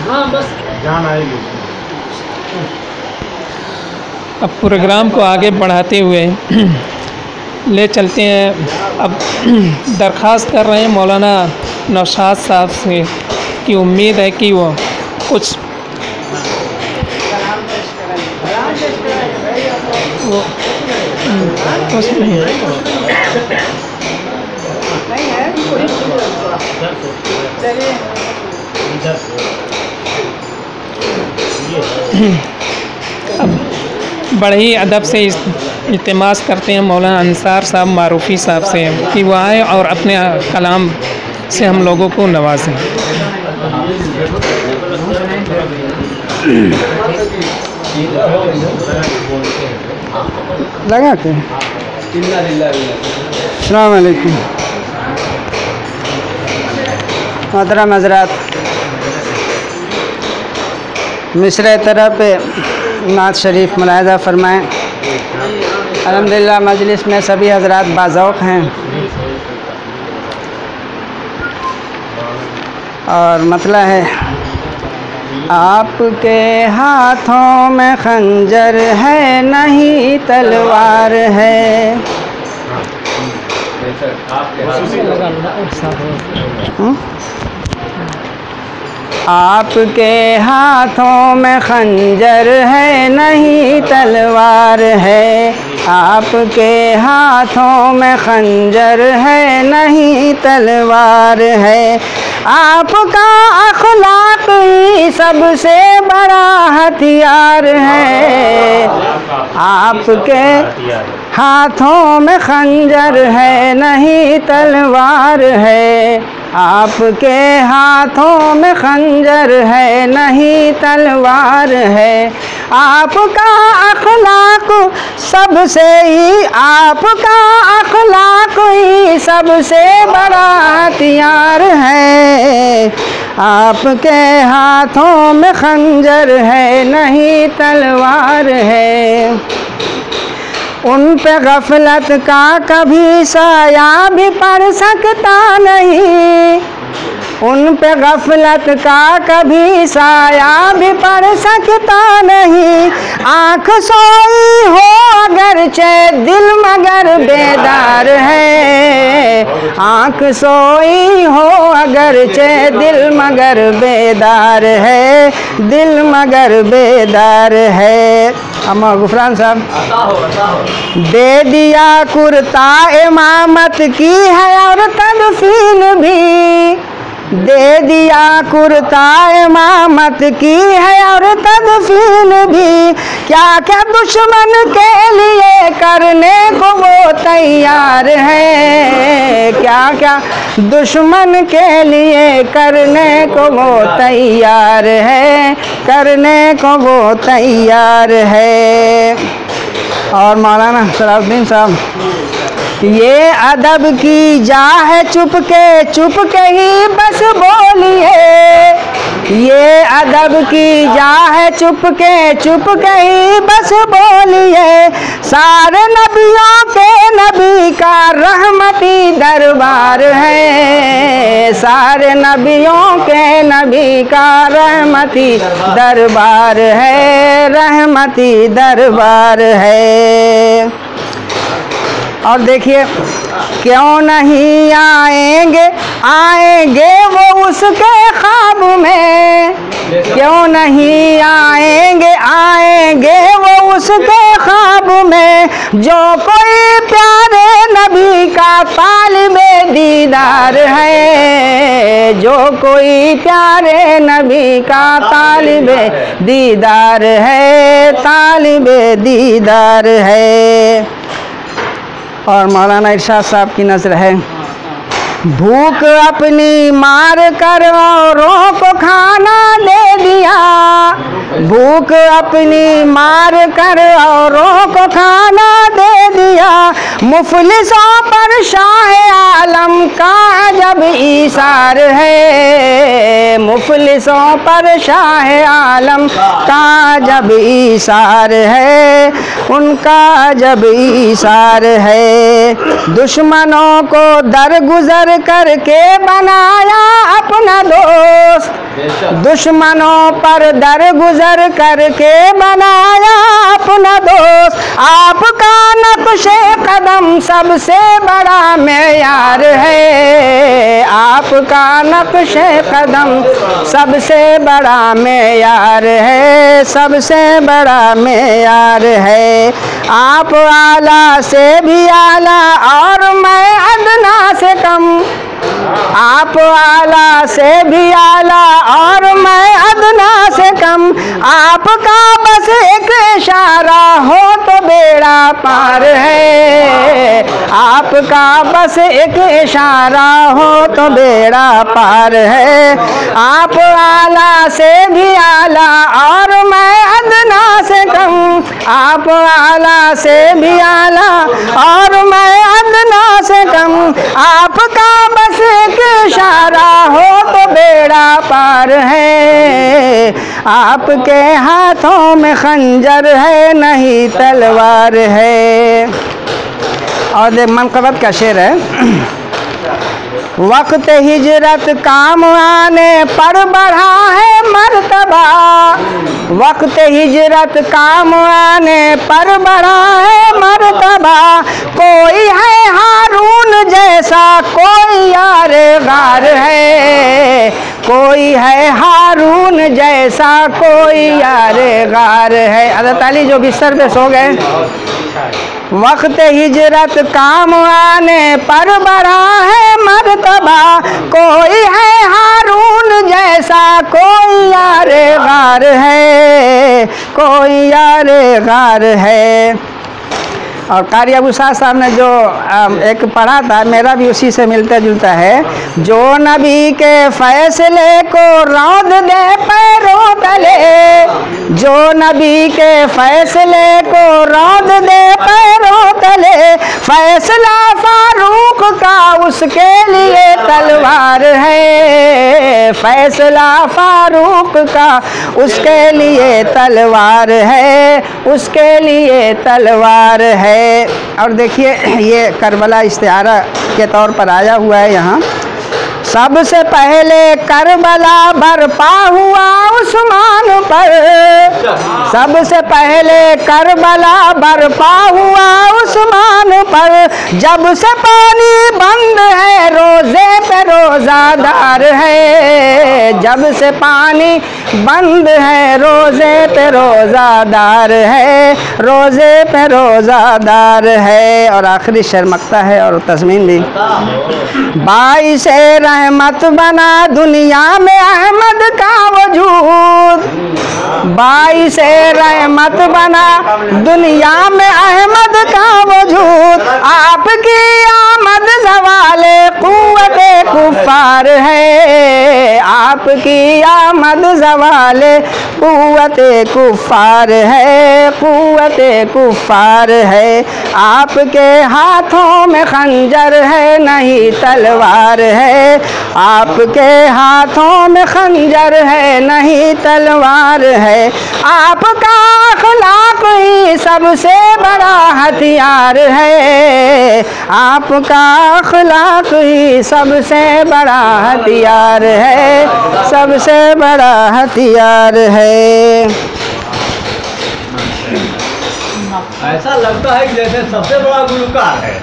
हाँ बस जान आएगी। अब प्रोग्राम को आगे बढ़ाते हुए ले चलते हैं। अब दरख्वास्त कर रहे हैं मौलाना नौशाद साहब से कि उम्मीद है कि वो कुछ कुछ नहीं अब बड़े ही अदब से इल्तिमास करते हैं मौलाना अंसार साहब मारूफ़ी साहब से कि वो आए और अपने कलाम से हम लोगों को नवाजें। लगा के अस्सलाम वालेकुम मोहतरम हज़रात, मिसरे तरफ नात शरीफ मुलाहिज़ा फरमाएँ। अल्हम्दुलिल्लाह मजलिस में सभी हज़रात बाज़ौक़ हैं और मतलब है, आपके हाथों में खंजर है नहीं तलवार है। आपके हाथों में खंजर है नहीं तलवार है। आपके हाथों में खंजर है नहीं तलवार है। आपका अखलाक ही सबसे बड़ा हथियार है। आपके हाथों में खंजर है नहीं तलवार है। आपके हाथों में खंजर है नहीं तलवार है। आपका अखलाक सबसे ही, आपका अखलाक ही सबसे बड़ा हथियार है। आपके हाथों में खंजर है नहीं तलवार है। उन पे गफलत का कभी साया भी पड़ सकता नहीं। उन पे गफलत का कभी साया भी पड़ सकता नहीं। आँख सोई हो अगरचे दिल मगर बेदार है। आँख सोई हो अगरचे दिल मगर बेदार है। दिल मगर बेदार है। अम्मा गुफरान साहब दे दिया कुर्ता इमामत की है और तदफीन भी। दे दिया कुर्ता इमामत की है और तदफीन भी। क्या क्या दुश्मन के लिए करने को वो तैयार है। क्या क्या दुश्मन के लिए करने को वो तैयार है। करने को वो तैयार है। और मौलाना सलाउद्दीन साहब, ये अदब की जा है चुपके ही बस बोलिए। ये अदब की जा है चुपके ही बस बोलिए। सारे नबियों के नबी का रहमती दरबार है। सारे नबियों के नबी का रहमती दरबार है। रहमती दरबार है। और देखिए, क्यों नहीं आएंगे आएंगे वो उसके ख्वाब में। क्यों नहीं आएंगे आएंगे वो उसके ख्वाब में। जो कोई प्यारे नबी का तालिबे दीदार है। जो कोई प्यारे नबी का तालिबे दीदार है। तालिबे दीदार है। और मौलाना इरशाद साहब की नज़र है, भूख अपनी मार कर औरों को खाना दे दिया। भूख अपनी मार कर औरों को खाना दे दिया। मुफलिसों पर शाह आलम का जब ईसार है, मुफलिसों पर शाह आलम का जब ईसार है, उनका जब ईसार है। दुश्मनों को दरगुजर करके बनाया अपना दोस्त, दुश्मनों पर दरगुजर करके बनाया अपना दोस्त। आपका नक्शे कदम सबसे बड़ा मेयार है, आपका नक्शे कदम सबसे बड़ा मेयार है, सबसे बड़ा मेयार है। आप आला से भी आला और मैं अदना से कम, आप आला से भी आला और मैं अदना से कम। आपका बस एक इशारा हो तो बेड़ा पार है, आपका बस एक इशारा हो तो बेड़ा पार है। आप आला से भी आला और मैं अदना से कम, आप आला से भी आला और मैं अदना से कम। आपका बस एक इशारा हो तो बेड़ा पार है। आपके हाथों में खंजर है नहीं तलवार है। और देख मनक़बत का शेर है। वक्त हिजरत काम आने पर बढ़ा है मर्तबा, वक्त हिजरत काम आने पर बढ़ा है मर्तबा। कोई है हारून जैसा कोई यार गार है, कोई है हारून जैसा कोई यार गार है। हज़रत अली जो बिस्तर पे सो गए, वक्त हिजरत काम आने पर बढ़ा है मर्तबा। कोई है हारून जैसा कोई यार गार है, कोई यार गार है। और कारी अबू साद साहब ने जो एक पढ़ा था, मेरा भी उसी से मिलता जुलता है। जो नबी के फैसले को रौंद दे पैरों तले, जो नबी के फैसले को रौंद दे पैरों तले। फैसला फारूक का उसके लिए तलवार है, फैसला फारूक का उसके लिए तलवार है, उसके लिए तलवार है। और देखिए ये करबला इस्तिआरा के तौर पर आया हुआ है यहाँ। सबसे पहले करबला बरपा हुआ उस्मान पर, सबसे पहले करबला बरपा हुआ उस्मान पर। जब से पानी बंद है रोज़े पे रोज़ादार है, जब से पानी बंद है रोज़े पे रोज़ादार है, रोज़े पे रोज़ादार है। और आखिरी शेर मक्ता है और तज़मीन भी। 22 रहमत बना दुनिया में अहमद का वजूद, 22 रहमत बना दुनिया में अहमद का वजूद। आपकी आमद ज़वाले कुव्वते कुफ़ार है, आपकी आमद ज़वाले कुव्वते कुफ़ार है, कुव्वते कुफ़ार है। आपके हाथों में खंजर है नहीं तलवार है, आपके हाथों में खंजर है नहीं तलवार है। आपका अखलाक ही सबसे बड़ा हथियार है, आपका अखलाक ही सबसे बड़ा हथियार है, सबसे बड़ा हथियार है। ऐसा लगता है कि जैसे सबसे बड़ा गुलकार है।